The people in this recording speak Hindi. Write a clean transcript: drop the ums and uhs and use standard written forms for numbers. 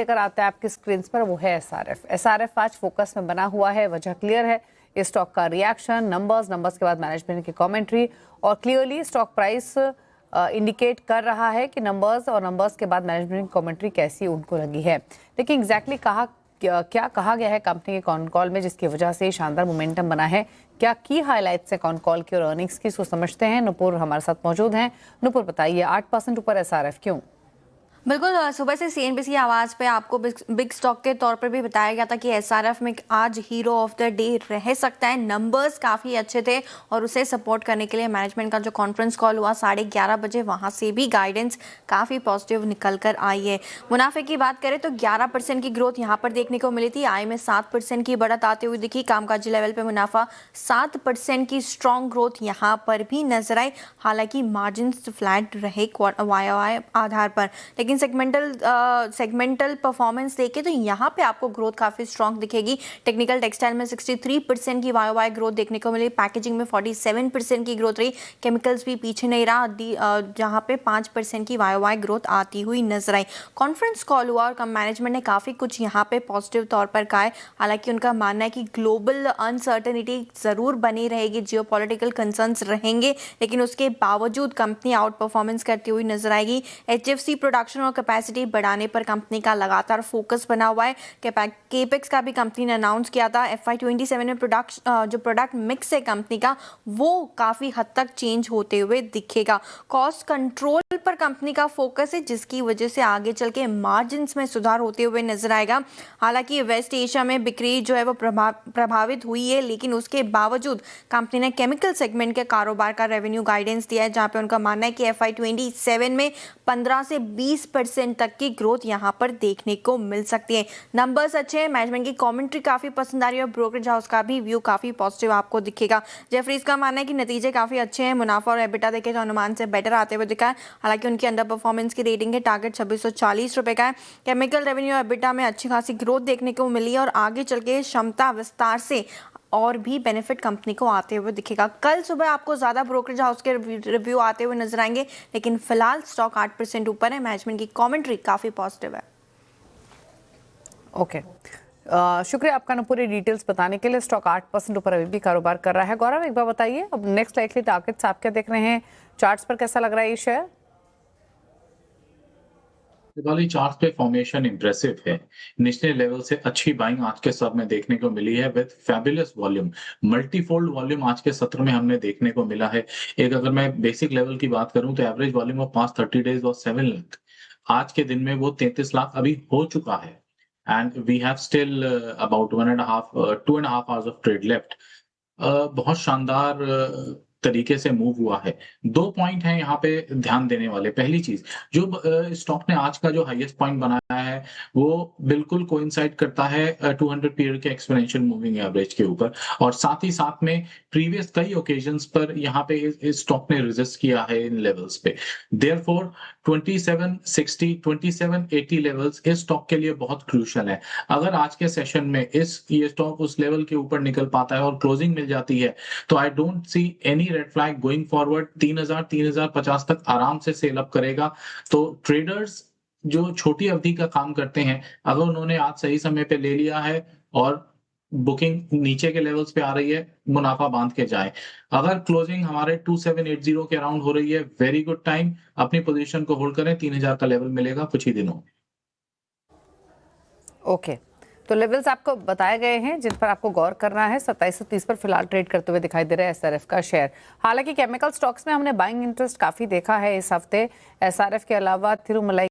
लेकर आता है आपकी स्क्रीन पर, वो है एसआरएफ। एसआरएफ आज फोकस में बना हुआ है, वजह क्लियर है। इस स्टॉक का रिएक्शन, नंबर्स के बाद मैनेजमेंट की कमेंट्री, और क्लियरली स्टॉक प्राइस इंडिकेट कर रहा है कि नंबर्स के बाद मैनेजमेंट की कमेंट्री कैसी उनको लगी है। लेकिन एग्जैक्टली क्या कहा गया है कंपनी के कॉन कॉल में जिसकी वजह से शानदार मोमेंटम बना है, क्या की हाइलाइट्स है कॉन कॉल की और अर्निंग्स की, इसको समझते हैं। नुपुर हमारे साथ मौजूद हैं। नुपुर बताइए 8% ऊपर एसआरएफ क्यों? बिल्कुल, सुबह से सीएनबीसी आवाज़ पे आपको बिग स्टॉक के तौर पर भी बताया गया था कि एसआरएफ में आज हीरो ऑफ द डे रह सकता है। नंबर्स काफ़ी अच्छे थे और उसे सपोर्ट करने के लिए मैनेजमेंट का जो कॉन्फ्रेंस कॉल हुआ 11:30 बजे, वहाँ से भी गाइडेंस काफ़ी पॉजिटिव निकल कर आई है। मुनाफे की बात करें तो 11% की ग्रोथ यहाँ पर देखने को मिली थी। आय में 7% की बढ़त आते हुए दिखी। कामकाजी लेवल पर मुनाफा 7% की स्ट्रॉन्ग ग्रोथ यहाँ पर भी नजर आई। हालांकि मार्जिन फ्लैट रहे वाई आधार पर, लेकिन सेगमेंटल परफॉर्मेंस देखें तो यहाँ पे आपको ग्रोथ काफ़ी स्ट्रॉन्ग दिखेगी। टेक्निकल टेक्सटाइल में 63% की वाई ग्रोथ देखने को मिली। पैकेजिंग में 47% की ग्रोथ रही। केमिकल्स भी पीछे नहीं रहा, जहाँ पे 5% की वाई ग्रोथ आती हुई नजर आई। कॉन्फ्रेंस कॉल हुआ और मैनेजमेंट ने काफ़ी कुछ यहाँ पे पॉजिटिव तौर पर कहा है। हालांकि उनका मानना है कि ग्लोबल अनसर्टेनिटी ज़रूर बनी रहेगी, जियोपॉलिटिकल कंसर्न्स रहेंगे, लेकिन उसके बावजूद कंपनी आउट परफॉर्मेंस करती हुई नजर आएगी। एचएफसी प्रोडक्शन और कैपेसिटी बढ़ाने पर कंपनी का लगातार फोकस बना हुआ है। केपेक्स का भी कंपनी ने अनाउंस किया था। FY27 में जो प्रोडक्ट मिक्स है कंपनी का, वो काफ़ी हद तक चेंज होते हुए दिखेगा। कॉस्ट कंट्रोल पर कंपनी का फोकस है, जिसकी वजह से आगे चल के मार्जिन्स में सुधार होते हुए नजर आएगा। हालांकि वेस्ट एशिया में बिक्री जो है वो प्रभावित हुई है, लेकिन उसके बावजूद कंपनी ने केमिकल सेगमेंट के कारोबार का रेवेन्यू गाइडेंस दिया है, जहां पे उनका मानना है कि FY27 में 15 से 20% तक की ग्रोथ यहां पर देखने को मिल सकती है। नंबर्स अच्छे हैं, मैनेजमेंट की कमेंट्री काफी पसंद आ रही है और ब्रोकरेज हाउस का भी व्यू काफी पॉजिटिव आपको दिखेगा। जेफरीज का मानना है कि नतीजे काफी अच्छे हैं। मुनाफा और एबिटा देखे तो अनुमान से बेटर आते हुए दिखा है। हालांकि उनकी अंडर परफॉर्मेंस की रेटिंग है, टारगेट 2640 रुपए का है। केमिकल रेवेन्यू और एबिटा में अच्छी खासी ग्रोथ देखने को मिली है और आगे चल के क्षमता विस्तार से और भी बेनिफिट कंपनी को आते हुए दिखेगा। कल सुबह आपको ज्यादा ब्रोकरेज हाउस के रिव्यू आते हुए नजर आएंगे, लेकिन फिलहाल स्टॉक 8% ऊपर है। मैनेजमेंट की कमेंट्री काफी पॉजिटिव है। ओके, शुक्रिया आपका ना पूरी डिटेल्स बताने के लिए। स्टॉक 8% ऊपर अभी भी कारोबार कर रहा है। गौरव, एक बार बताइए अब नेक्स्ट लाइकली टारगेट्स आप क्या देख रहे हैं? चार्ट्स पर कैसा लग रहा है ये शेयर? वाली चार्ट पे फॉर्मेशन इंप्रेसिव है। निचले लेवल से अच्छी बाइंग आज के सत्र में देखने को मिली है with fabulous volume. Multifold volume आज के सत्र में हमने देखने को मिला है। एक अगर मैं बेसिक लेवल की बात करूं तो average volume of past 30 days और 7 लाख। आज के दिन में वो 33 लाख अभी हो चुका है। And we have still about 2.5 hours of trade left. बहुत शानदार तरीके से मूव हुआ है। 2 पॉइंट हैं यहाँ पे ध्यान देने वाले। पहली चीज, जो स्टॉक ने आज का जो हाईएस्ट पॉइंट बनाया है वो बिल्कुल कोइंसाइड करता है 200 पीरियड के एक्सपोनेंशियल मूविंग एवरेज के ऊपर, और साथ ही साथ में प्रीवियस कई ओकेजन्स पर यहाँ पे इस स्टॉक ने रेजिस्ट किया है इन लेवल्स पे। देयरफॉर 2760 2780 लेवल्स इस स्टॉक के लिए बहुत क्रूशियल है। अगर आज के सेशन में ये स्टॉक उस लेवल के ऊपर निकल पाता है और क्लोजिंग मिल जाती है तो I don't see any red flag going forward. 3050 तक आराम से सेल अप करेगा। तो ट्रेडर्स जो छोटी अवधि का काम करते हैं, अगर उन्होंने आज सही समय पे ले लिया है और बुकिंग नीचे के लेवल्स पे आ रही है, मुनाफा बांध के जाए। अगर क्लोजिंग हमारे 2780 के अराउंड हो रही है, वेरी गुड टाइम, अपनी पोजीशन को होल्ड करें। 3000 का लेवल मिलेगा कुछ ही दिनों में। ओके, तो लेवल्स आपको बताए गए हैं जिन पर आपको गौर करना है। 2730 पर फिलहाल ट्रेड करते हुए दिखाई दे रहा है एसआरएफ का शेयर। हालांकि केमिकल स्टॉक्स में हमने बाइंग इंटरेस्ट काफी देखा है इस हफ्ते। एसआरएफ के अलावा थिरुमलाई